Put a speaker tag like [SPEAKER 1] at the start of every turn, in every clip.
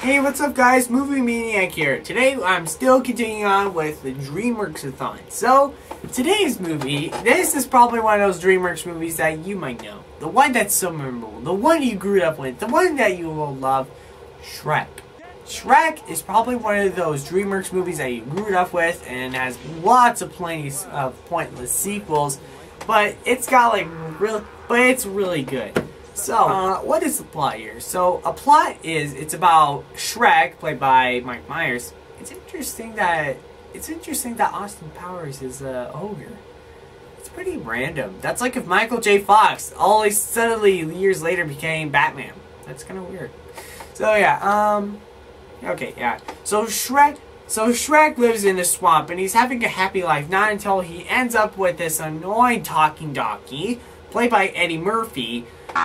[SPEAKER 1] Hey, what's up guys? Movie Maniac here. Today I'm still continuing on with the Dreamworks-A-Thon. So, today's movie, this is probably one of those DreamWorks movies that you might know. The one that's so memorable. The one you grew up with. The one that you will love. Shrek. Shrek is probably one of those DreamWorks movies that you grew up with and has lots of plenty of pointless sequels. But it's got like it's really good. So, what is the plot here? So, a plot is, it's about Shrek, played by Mike Myers. It's interesting that Austin Powers is an ogre. It's pretty random. That's like if Michael J. Fox suddenly years later became Batman. That's kind of weird. So yeah, okay, yeah. So Shrek lives in a swamp and he's having a happy life, not until he ends up with this annoying talking donkey, played by Eddie Murphy.
[SPEAKER 2] You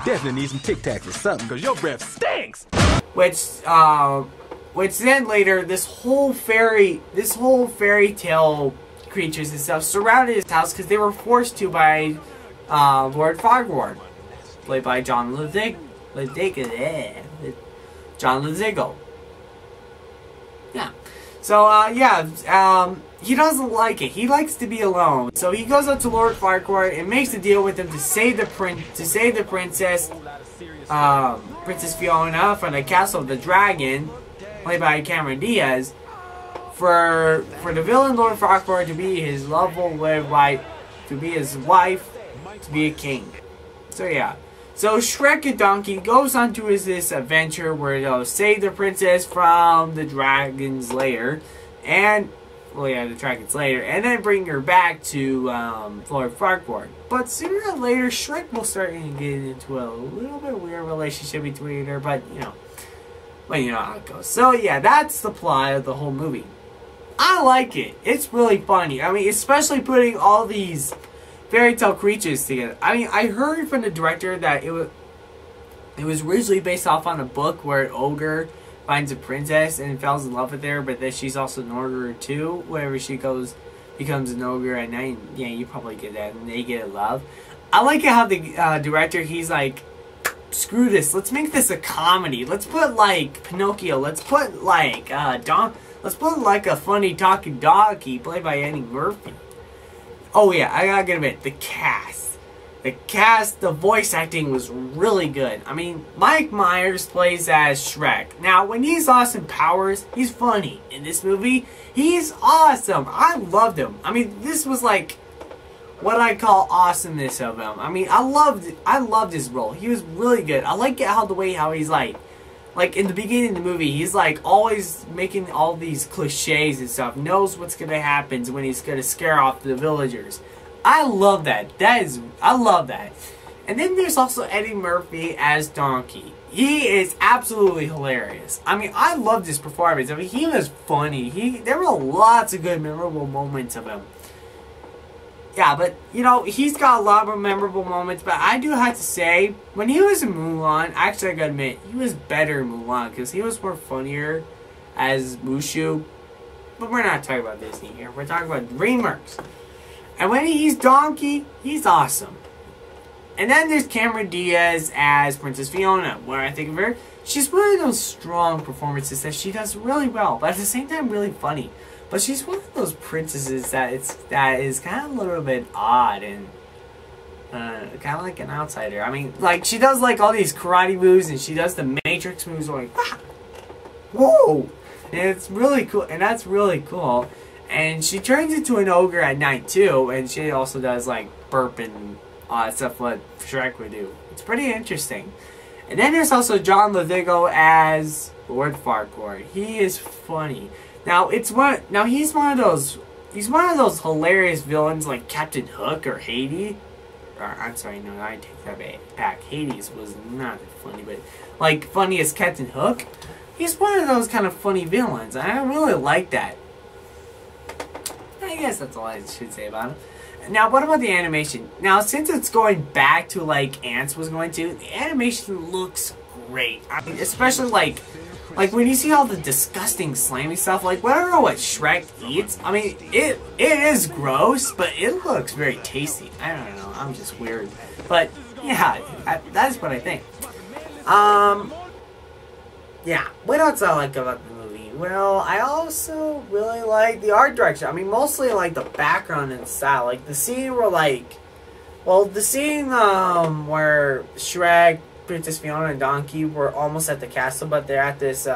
[SPEAKER 2] definitely need some Tic Tacs or something, because your breath stinks!
[SPEAKER 1] Which then later, this whole fairy tale creatures and stuff surrounded his house because they were forced to by Lord Farquaad, played by John Lithgow. Yeah. So, he doesn't like it. He likes to be alone. So he goes up to Lord Farquaad and makes a deal with him to save the princess, Princess Fiona from the Castle of the Dragon, played by Cameron Diaz, for the villain Lord Farquaad to be his lovable wife, to be his wife, to be a king. So yeah. So Shrek and Donkey goes on to this adventure where they'll save the princess from the dragon's lair, and the dragon's lair, and then bring her back to Lord Farquaad. But sooner or later, Shrek will start getting into a little bit weird relationship between her, but you know how it goes. So yeah, that's the plot of the whole movie. I like it. It's really funny. I mean, especially putting all these fairy tale creatures together. I mean, I heard from the director that it was originally based off on a book where an ogre finds a princess and falls in love with her, but then she's also an ogre too. Wherever she goes, becomes an ogre at night. Yeah, you probably get that, and they get in love. I like it how the director, he's like, screw this. Let's make this a comedy. Let's put like Pinocchio. Let's put like let's put like a funny talking donkey played by Eddie Murphy. Oh yeah, I gotta admit, the cast, the voice acting was really good. I mean, Mike Myers plays as Shrek. Now, when he's Austin Powers, he's funny. In this movie, he's awesome. I loved him. I mean, this was like what I call awesomeness of him. I mean, I loved his role. He was really good. I like it how he's like in the beginning of the movie, he's like always making all these cliches and stuff. Knows what's gonna happen when he's gonna scare off the villagers. I love that. I love that. And then there's also Eddie Murphy as Donkey. He is absolutely hilarious. I mean, I loved his performance. I mean, he was funny. There were lots of good, memorable moments of him. Yeah, but, you know, he's got a lot of memorable moments, but I do have to say, when he was in Mulan, actually I gotta admit, he was better in Mulan, because he was more funnier as Mushu. But we're not talking about Disney here, we're talking about DreamWorks. And when he's Donkey, he's awesome. And then there's Cameron Diaz as Princess Fiona, where I think of her, she's one of those strong performances that she does really well, but at the same time really funny. But she's one of those princesses that is kind of a little bit odd and kind of like an outsider. I mean, like, she does like all these karate moves and she does the Matrix moves like, ah, whoa! And it's really cool, and that's really cool. And she turns into an ogre at night too, and she also does like burp and stuff what Shrek would do. It's pretty interesting. And then there's also John Lithgow as Lord Farquaad. He is funny. Now he's one of those hilarious villains like Captain Hook or Hades. Or, I'm sorry, no, I take that back. Hades was not funny, but like funny as Captain Hook. He's one of those kind of funny villains. I really like that. I guess that's all I should say about him. Now, what about the animation? Now, since it's going back to like Ants was going to, the animation looks great. I mean, especially like when you see all the disgusting slimy stuff, like whatever what Shrek eats, I mean, it is gross, but it looks very tasty. I don't know, I'm just weird. But yeah, that's what I think. Yeah, what else I like about the movie? Well, I also really like the art direction. I mean, mostly like the background and style. Like the scene where the scene where Shrek, Princess Fiona, and Donkey were almost at the castle, but they're at this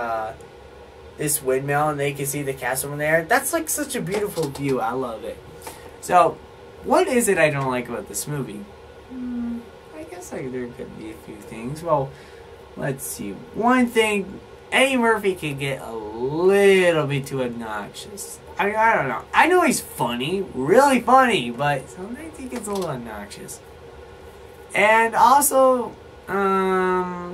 [SPEAKER 1] this windmill and they can see the castle from there. That's like such a beautiful view. I love it. So, what is it I don't like about this movie? I guess there could be a few things. Well, let's see. One thing, Eddie Murphy can get a little bit too obnoxious. I mean, I don't know. I know he's funny, really funny, but sometimes he gets a little obnoxious. And also,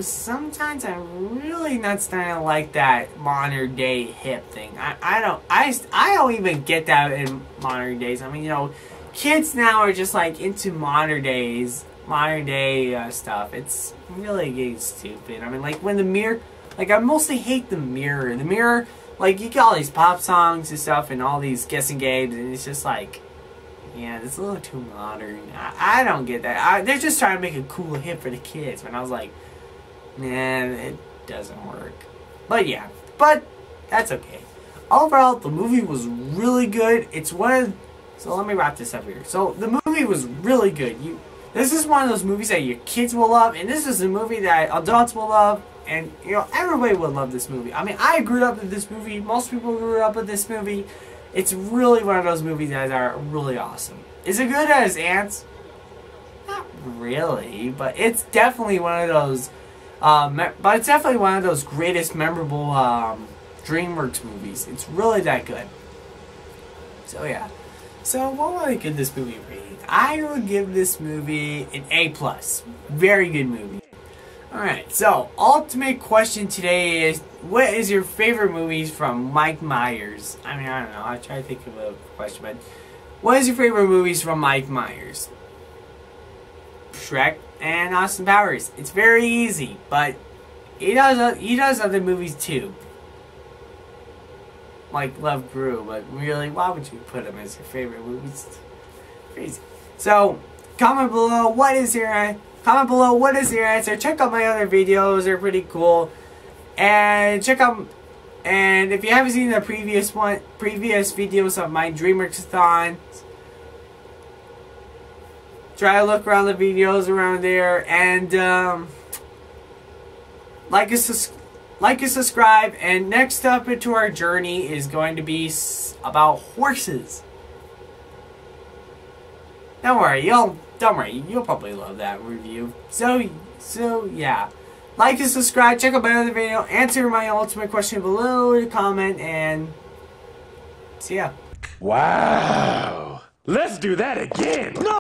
[SPEAKER 1] sometimes I'm really not starting to like that modern day hip thing. I don't even get that in modern days. I mean, you know, kids now are just like into modern day stuff. It's really getting stupid. I mean, like when the mirror, like I mostly hate the mirror. The mirror, like you get all these pop songs and stuff and all these guessing games, and it's just like, yeah, it's a little too modern. I don't get that. They're just trying to make a cool hit for the kids. When I was like, nah, it doesn't work. But yeah, but that's okay. Overall, the movie was really good. It's so let me wrap this up here. So the movie was really good. This is one of those movies that your kids will love, and this is a movie that adults will love, and you know everybody will love this movie. I mean, I grew up with this movie. Most people grew up with this movie. It's really one of those movies that are really awesome. Is it good as Ants? Not really, but it's definitely one of those. But it's definitely one of those greatest memorable DreamWorks movies. It's really that good. So yeah. So what would I give this movie a rating? I would give this movie an A+. Very good movie. Alright, so ultimate question today is, what is your favorite movies from Mike Myers? I mean, I don't know. I'll try to think of a question, but what is your favorite movies from Mike Myers? Shrek and Austin Powers. It's very easy, but he does other movies too. Like Love Grew, but really, why would you put them as your favorite movies? Crazy. So, comment below what is your answer. Check out my other videos; they're pretty cool. And and if you haven't seen the previous videos of my Dreamworks-A-Thon, try to look around the videos around there, and like and subscribe. And next up into our journey is going to be about horses. Don't worry, you'll probably love that review. So yeah. Like and subscribe, check out my other video, answer my ultimate question below in the comment, and see ya.
[SPEAKER 2] Wow. Let's do that again. No!